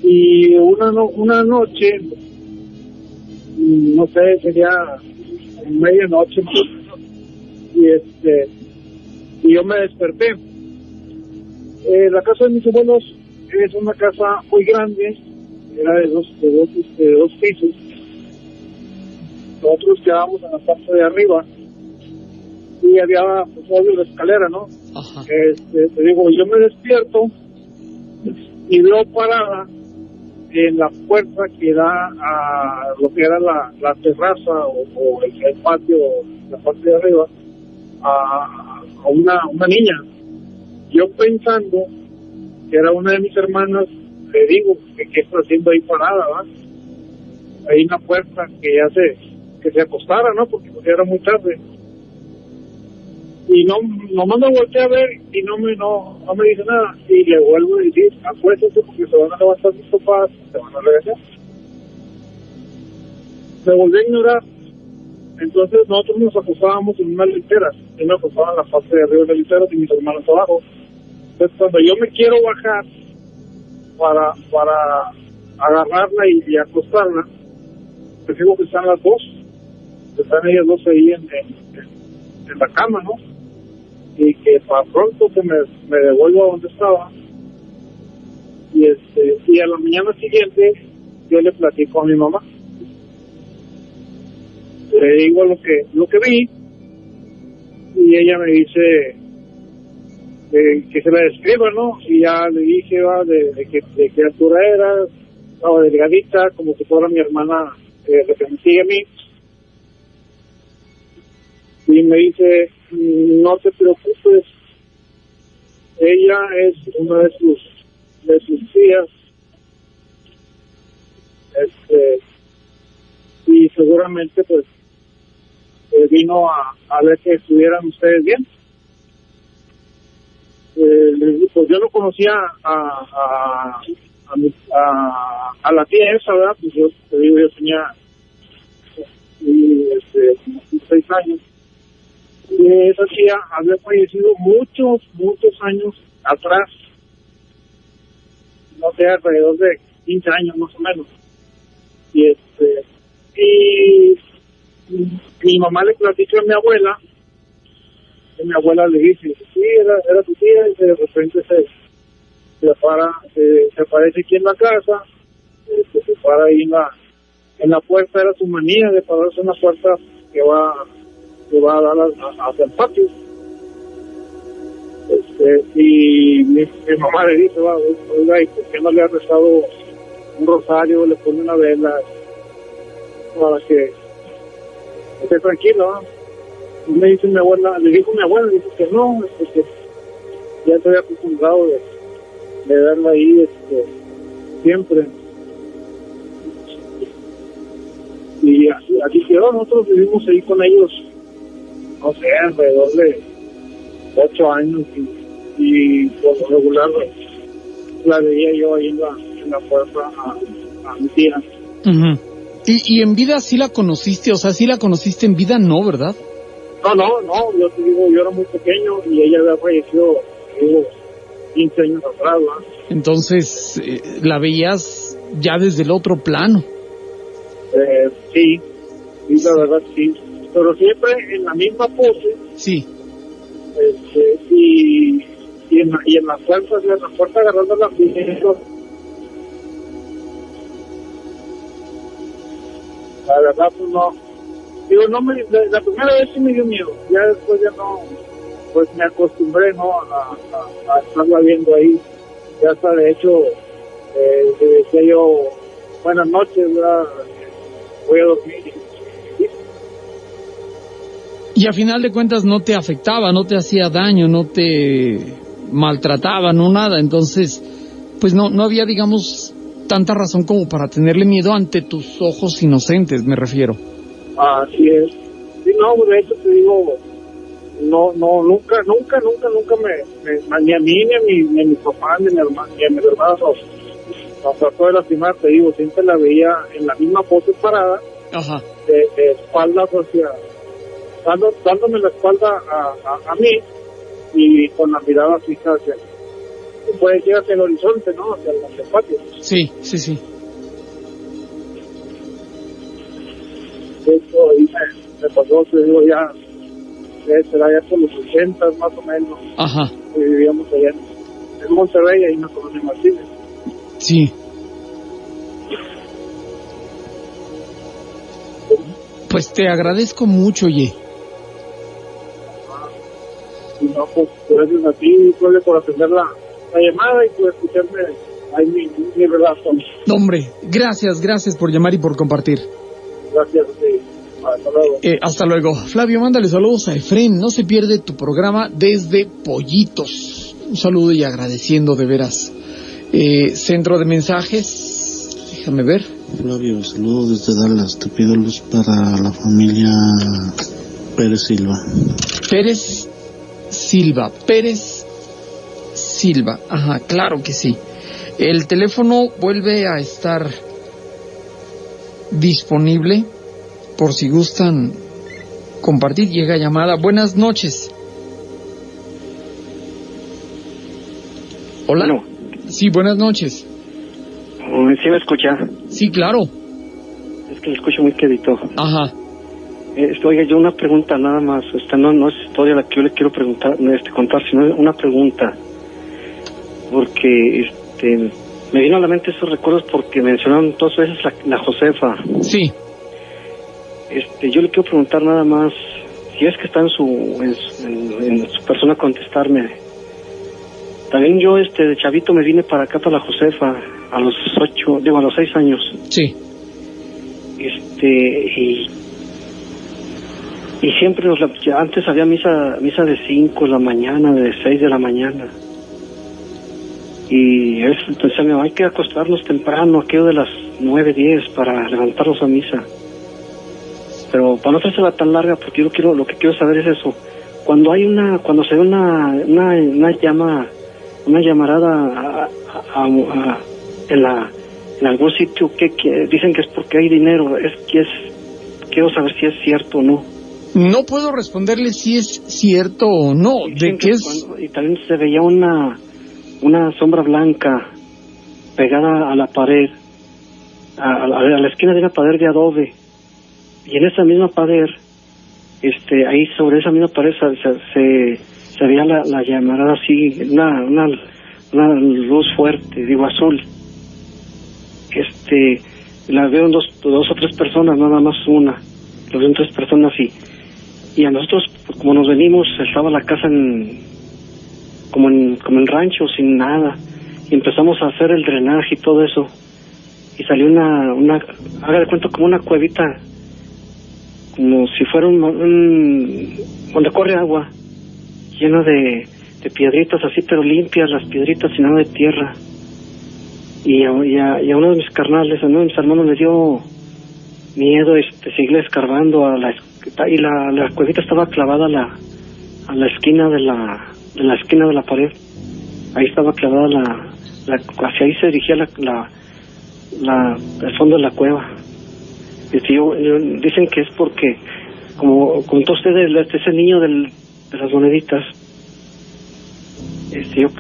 Y una noche, no sé, sería medianoche, y yo me desperté. La casa de mis abuelos es una casa muy grande, era de dos pisos. Nosotros quedábamos en la parte de arriba y había, pues, obvio, la escalera, ¿no? Ajá. Te digo, yo me despierto y veo parada en la puerta que da a lo que era la terraza o el patio, la parte de arriba, a una niña. Yo pensando que era una de mis hermanas, le digo, ¿qué está haciendo ahí parada, va? Ahí en la puerta, que se acostara, ¿no? Porque pues, ya era muy tarde. Y nomás me volteé a ver y no me dice nada. Y le vuelvo a decir, acuéstate porque se van a levantar mis papás, se van a regresar. Me volví a ignorar. Entonces nosotros nos acostábamos en unas literas. Yo me acostaba en la parte de arriba de las literas y mis hermanos abajo. Entonces cuando yo me quiero bajar para agarrarla y acostarla, pues digo que están las dos. Están ellas dos ahí en la cama, ¿no? Y que para pronto que me devuelvo a donde estaba. Y a la mañana siguiente yo le platico a mi mamá. Le digo lo que vi y ella me dice que se la describa, ¿no? Y ya le dije de qué altura era, estaba delgadita, como si fuera mi hermana la que me sigue a mí. Y me dice, no te preocupes, ella es una de sus tías. Y y seguramente pues vino a ver que estuvieran ustedes bien. Pues yo no conocía a la tía esa, ¿verdad? Pues yo te digo, yo tenía como 6 años. Y esa tía había fallecido muchos años atrás, no sé, alrededor de 15 años más o menos. Y mi mamá le platicó a mi abuela, y mi abuela le dice, sí, era tu tía, y de repente se aparece aquí en la casa, se para ahí en la puerta, era su manía de pararse en la puerta que va a dar hacia el patio. Y mi mamá le dice, oiga, ¿y por qué no le ha rezado un rosario, le pone una vela para que esté tranquilo? Y me dice mi abuela, le dijo mi abuela, dice que no, que ya estoy acostumbrado de verla ahí siempre. Y así quedó. Nosotros vivimos ahí con ellos, no sé, alrededor de 8 años, y por lo regular la veía yo ahí en la puerta a mi tía. Uh-huh. ¿Y en vida sí la conociste? O sea, ¿sí la conociste en vida? No, ¿verdad? No, yo te digo, yo era muy pequeño y ella había fallecido, digo, 15 años atrás, ¿verdad? Entonces, la veías ya desde el otro plano. Sí, la verdad sí, pero siempre en la misma pose. Sí. Y en las puertas, en la puerta agarrando las piedras. La verdad, pues no. Digo, la primera vez sí me dio miedo, ya después ya no, pues me acostumbré, ¿no? A estarla viendo ahí. Ya hasta de hecho, le decía yo, buenas noches, ¿verdad? Voy a dormir. Y a final de cuentas no te afectaba, no te hacía daño, no te maltrataba, no nada. Entonces, pues no había, digamos, tanta razón como para tenerle miedo ante tus ojos inocentes, me refiero. Así es. Sí, no, de hecho te digo, nunca me ni a mí, ni a mi papá, ni a mis hermanos nos trató de lastimar, te digo, siempre la veía en la misma pose parada. Ajá. De espaldas hacia, dándome la espalda a mí, y con la mirada fija hacia, puede decir, hacia el horizonte, ¿no? Hacia el patio. Sí. Esto ahí me pasó, te digo, ya será ya por los 80 más o menos. Ajá. Que vivíamos allá en Monterrey, ahí en la colonia Martínez. Sí. Pues te agradezco mucho, oye. Y no, pues gracias a ti, Claudia, por atender la llamada y por escucharme ahí mi relato. No, hombre, gracias por llamar y por compartir. Gracias, sí. Hasta luego. Hasta luego. Flavio, mándale saludos a Efren. No se pierde tu programa desde Pollitos. Un saludo y agradeciendo de veras. Centro de mensajes. Déjame ver. Flavio, saludos desde Dallas. Te pido luz para la familia Pérez Silva. Ajá, claro que sí. El teléfono vuelve a estar disponible por si gustan compartir. Llega llamada. Buenas noches. Hola. Bueno. Sí, buenas noches. ¿Sí me escucha? Sí, claro. Es que lo escucho muy quedito. Ajá. Oiga, yo una pregunta nada más. No es historia la que yo le quiero preguntar, contar, sino una pregunta. Porque me vino a la mente esos recuerdos porque mencionaron 2 veces la Josefa. Sí. Yo le quiero preguntar nada más, si es que está en su persona contestarme. También yo de chavito me vine para acá, para la Josefa, a los 6 años. Sí. Y siempre antes había misa de 5 de la mañana, de 6 de la mañana. Y entonces hay que acostarnos temprano, aquello de las 9, 10, para levantarnos a misa. Pero para no hacérsela tan larga, porque lo que quiero saber es eso. Cuando se ve una llamarada en algún sitio que dicen que es porque hay dinero, quiero saber si es cierto o no. No puedo responderle si es cierto o no. ¿De qué es? Y también se veía una sombra blanca pegada a la pared, a la esquina de una pared de adobe, y en esa misma pared, ahí sobre esa misma pared se veía la llamarada así, una luz fuerte, digo azul. La veo dos o tres personas, nada más una, lo veo en 3 personas y a nosotros, pues, como nos venimos, estaba la casa como en rancho, sin nada, y empezamos a hacer el drenaje y todo eso, y salió haga de cuenta, como una cuevita, como si fuera donde corre agua, lleno de piedritas así, pero limpias las piedritas, sin nada de tierra. Y a uno de mis carnales, a uno de mis hermanos, le dio miedo seguirle escarbando y la cuevita estaba clavada a la esquina de la esquina de la pared. Ahí estaba clavada hacia ahí se dirigía el fondo de la cueva. Dicen que es porque, como contó usted, ese niño de las moneditas,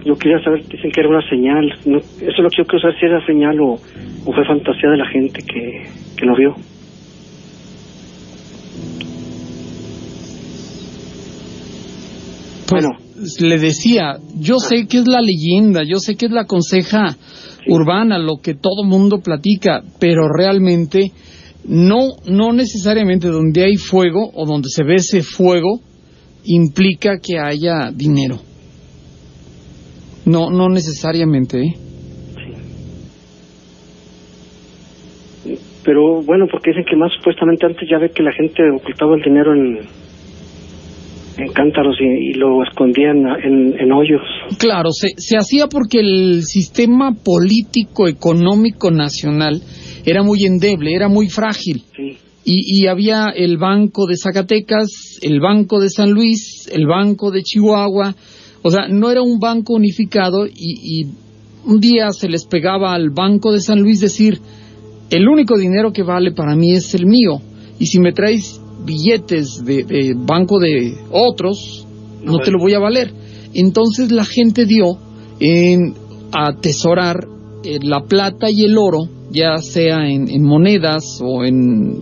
yo quería saber, dicen que era una señal, no, eso es lo que yo quiero saber, si era señal o fue fantasía de la gente que lo vio. Pues, bueno, le decía, yo sé que es la leyenda, yo sé que es la conseja urbana, lo que todo mundo platica, pero realmente no necesariamente donde hay fuego o donde se ve ese fuego implica que haya dinero. No necesariamente, ¿eh? Sí. Pero bueno, porque dicen que más supuestamente antes ya ve que la gente ocultaba el dinero en cántaros y lo escondían en hoyos. Claro, se hacía porque el sistema político económico nacional era muy endeble, era muy frágil. Sí. Y había el Banco de Zacatecas, el Banco de San Luis, el Banco de Chihuahua. O sea, no era un banco unificado y un día se les pegaba al Banco de San Luis decir, el único dinero que vale para mí es el mío, y si me traes billetes de banco de otros, no te lo voy a valer. Entonces la gente dio en atesorar la plata y el oro, ya sea en monedas o en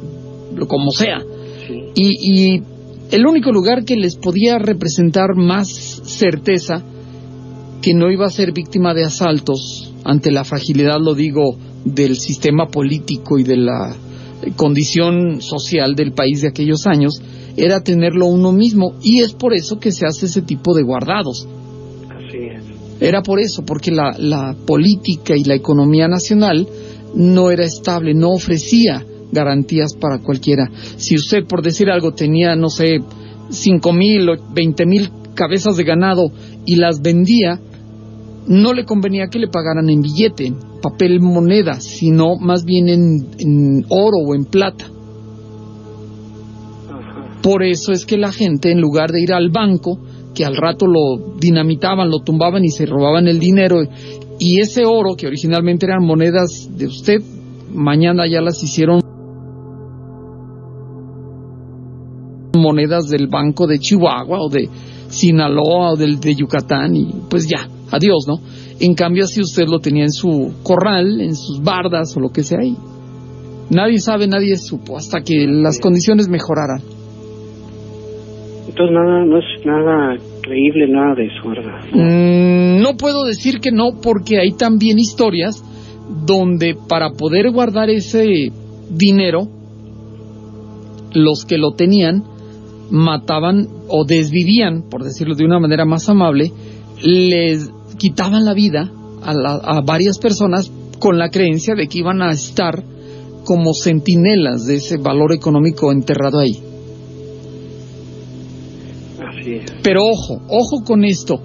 como sea. Sí. Y el único lugar que les podía representar más certeza que no iba a ser víctima de asaltos ante la fragilidad, lo digo, del sistema político y de la condición social del país de aquellos años, era tenerlo uno mismo, y es por eso que se hace ese tipo de guardados. Así es. Era por eso, porque la política y la economía nacional no era estable, no ofrecía garantías para cualquiera. Si usted, por decir algo, tenía, no sé, 5,000 o 20,000 cabezas de ganado y las vendía, no le convenía que le pagaran en billete, papel moneda, sino más bien en oro o en plata. Ajá. Por eso es que la gente, en lugar de ir al banco, que al rato lo dinamitaban, lo tumbaban y se robaban el dinero, y ese oro, que originalmente eran monedas de usted, mañana ya las hicieron monedas del Banco de Chihuahua o de Sinaloa o de Yucatán, y pues ya, adiós, ¿no? En cambio, si usted lo tenía en su corral, en sus bardas o lo que sea, ahí nadie sabe, nadie supo, hasta que las condiciones mejoraran. Entonces no es nada creíble, nada de eso, ¿verdad? No puedo decir que no, porque hay también historias donde para poder guardar ese dinero, los que lo tenían mataban o desvivían, por decirlo de una manera más amable, les quitaban la vida a varias personas con la creencia de que iban a estar como centinelas de ese valor económico enterrado ahí. Así es. Pero ojo con esto.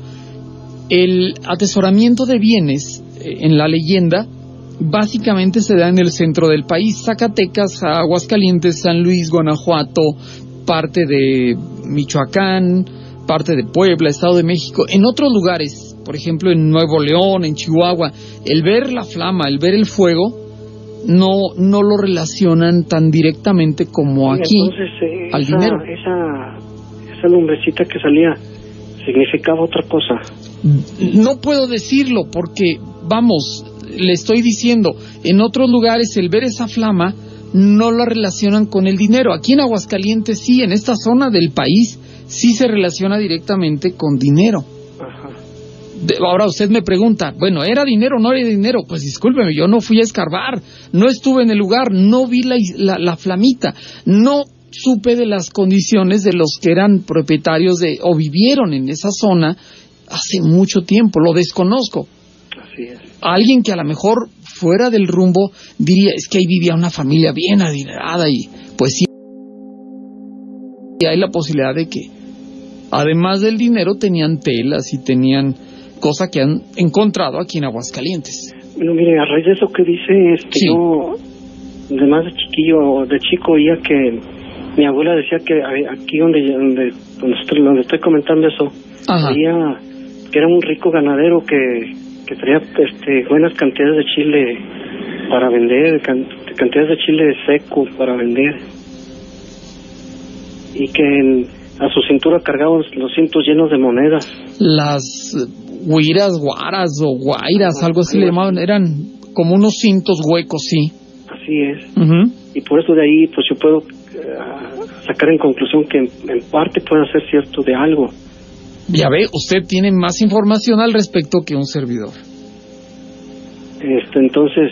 El atesoramiento de bienes en la leyenda básicamente se da en el centro del país: Zacatecas, Aguascalientes, San Luis, Guanajuato, parte de Michoacán, parte de Puebla, Estado de México. En otros lugares, por ejemplo en Nuevo León, en Chihuahua, el ver la flama, el ver el fuego, no lo relacionan tan directamente como aquí. Entonces, al dinero. Esa lumbrecita que salía significaba otra cosa. No puedo decirlo porque, vamos, le estoy diciendo, en otros lugares el ver esa flama no la relacionan con el dinero. Aquí en Aguascalientes sí, en esta zona del país sí se relaciona directamente con dinero. Ajá. Ahora usted me pregunta, bueno, ¿era dinero o no era dinero? Pues discúlpeme, yo no fui a escarbar, no estuve en el lugar, no vi la flamita, no supe de las condiciones de los que eran propietarios o vivieron en esa zona hace mucho tiempo, lo desconozco. Así es. Alguien que a lo mejor fuera del rumbo diría, es que ahí vivía una familia bien adinerada, y pues sí, hay la posibilidad de que además del dinero tenían telas y tenían cosa que han encontrado aquí en Aguascalientes. Bueno, mire, a raíz de eso que dice, sí. Yo, además de chico, oía que mi abuela decía que aquí donde estoy comentando eso, había que era un rico ganadero que traía buenas cantidades de chile para vender, cantidades de chile seco para vender, y que a su cintura cargaban los cintos llenos de monedas. Las guaras o guairas, algo así le llamaban, eran como unos cintos huecos, sí. Así es. Y por eso de ahí pues yo puedo sacar en conclusión que en parte puede ser cierto de algo. Ya ve, usted tiene más información al respecto que un servidor. Entonces,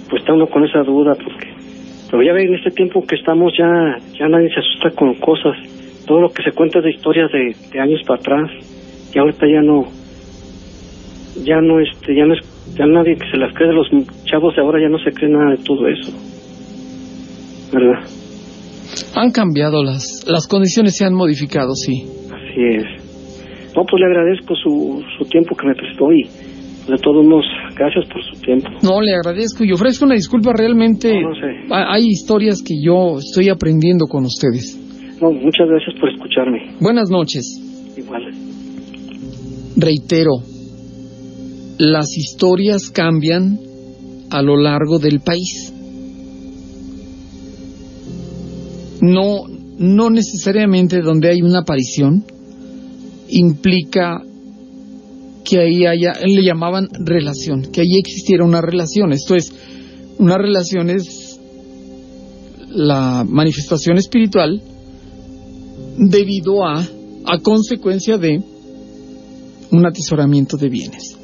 pues está uno con esa duda, pero ya ve, en este tiempo que estamos ya nadie se asusta con cosas. Todo lo que se cuenta de historias de años para atrás, y ahorita ya nadie que se las cree. De los chavos de ahora ya no se cree nada de todo eso, ¿verdad? Han cambiado las condiciones, se han modificado, sí. Así es. No, pues le agradezco su tiempo que me prestó, y de todos modos, gracias por su tiempo. No, le agradezco y ofrezco una disculpa, realmente no sé. Hay historias que yo estoy aprendiendo con ustedes. No, muchas gracias por escucharme. Buenas noches. Igual. Reitero, las historias cambian a lo largo del país. No necesariamente donde hay una aparición implica que ahí le llamaban relación, que ahí existiera una relación. Esto es, una relación es la manifestación espiritual debido a consecuencia de un atesoramiento de bienes.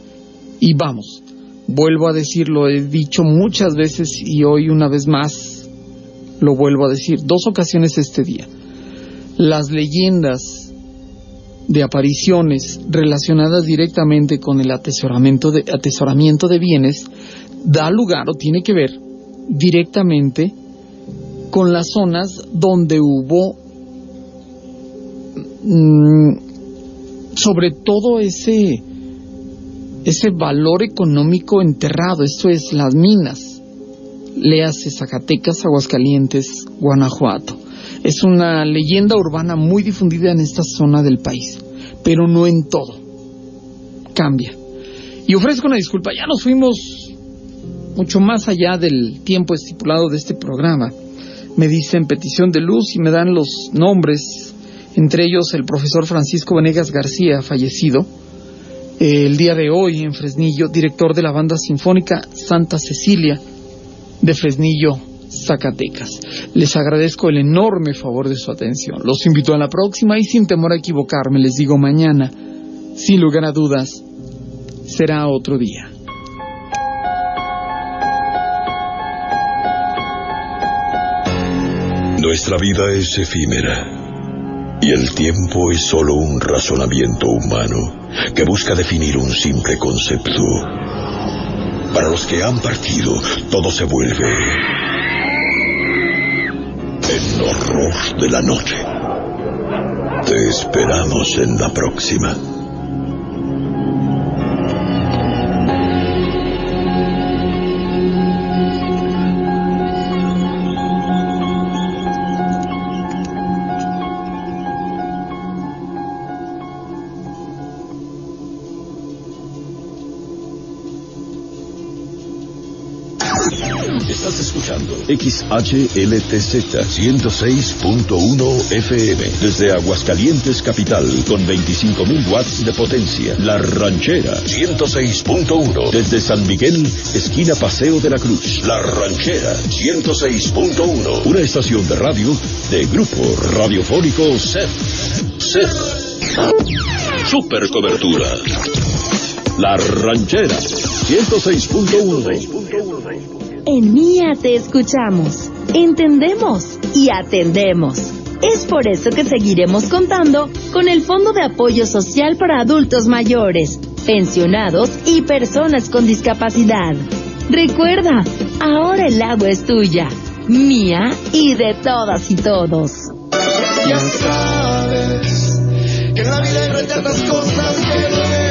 Y vamos, vuelvo a decir, lo he dicho muchas veces y hoy una vez más lo vuelvo a decir, 2 ocasiones este día. Las leyendas de apariciones relacionadas directamente con el atesoramiento de bienes da lugar o tiene que ver directamente con las zonas donde hubo sobre todo ese valor económico enterrado. Esto es, las minas, léase Zacatecas, Aguascalientes, Guanajuato. Es una leyenda urbana muy difundida en esta zona del país, pero no en todo. Cambia. Y ofrezco una disculpa, ya nos fuimos mucho más allá del tiempo estipulado de este programa. Me dicen petición de luz y me dan los nombres, entre ellos el profesor Francisco Venegas García, fallecido el día de hoy en Fresnillo, director de la Banda Sinfónica Santa Cecilia de Fresnillo, Zacatecas. Les agradezco el enorme favor de su atención. Los invito a la próxima y sin temor a equivocarme, les digo mañana, sin lugar a dudas, será otro día. Nuestra vida es efímera y el tiempo es solo un razonamiento humano que busca definir un simple concepto. Para los que han partido, todo se vuelve el horror de la noche. Te esperamos en la próxima. Estás escuchando XHLTZ 106.1 FM desde Aguascalientes Capital con 25.000 watts de potencia. La Ranchera 106.1 desde San Miguel, esquina Paseo de la Cruz. La Ranchera 106.1, una estación de radio de Grupo Radiofónico SER. Super cobertura. La Ranchera 106.1. En MIA te escuchamos, entendemos y atendemos. Es por eso que seguiremos contando con el Fondo de Apoyo Social para Adultos Mayores, Pensionados y Personas con Discapacidad. Recuerda, ahora el agua es tuya, mía y de todas y todos. Ya sabes que en la vida hay tantas cosas que duelen.